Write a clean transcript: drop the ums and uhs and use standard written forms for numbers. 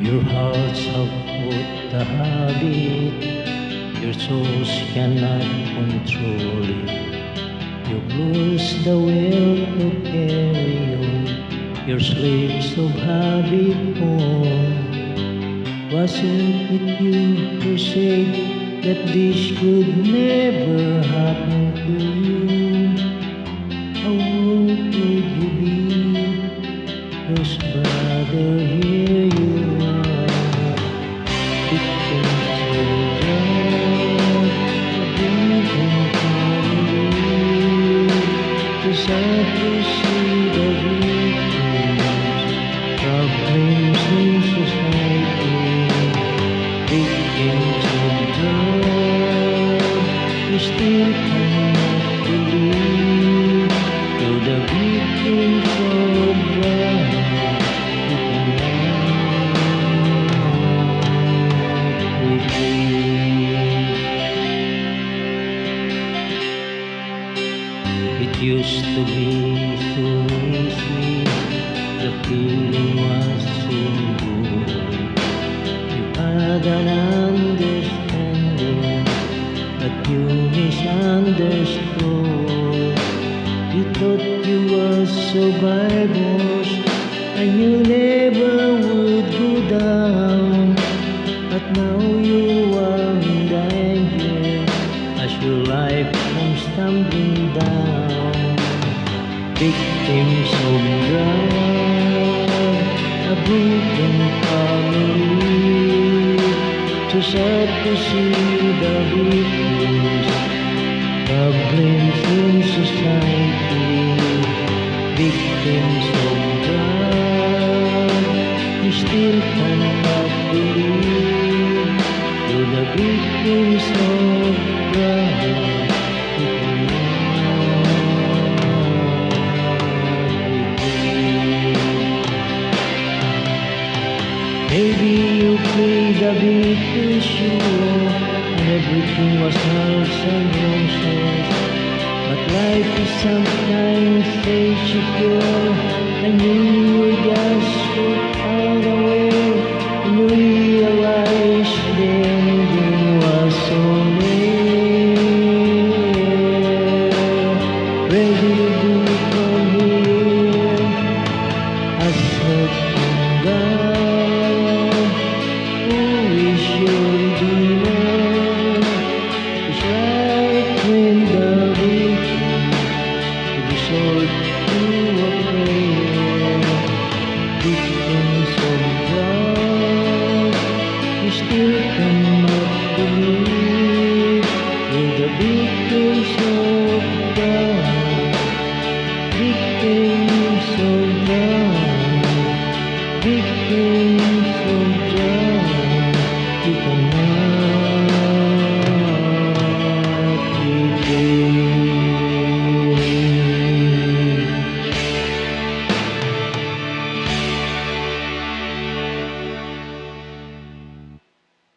Your hearts have put the habit, your souls cannot control it. You've lost the will to carry on, your slaves of habit on. Wasn't it you who said that this could never happen to you? How wrong could you be? 'Cause brother, here you are, victims of love, a broken family. So sad to see the victims, problems in society. Victims of love, we still cannot believe. You're the victims of love. It used to be so easy, the feeling was so good. You had an understanding, but you misunderstood. You thought you were survivors, and you never would go down. But now you are in danger, as your life comes tumbling down. Victims of love, a broken family. So sad to see the victims, problems in society. Victims of love, we still cannot believe. You're the victims of love. Maybe you played a bit too sure, and everything was hugs and roses. But life is sometimes insecure, and you were just so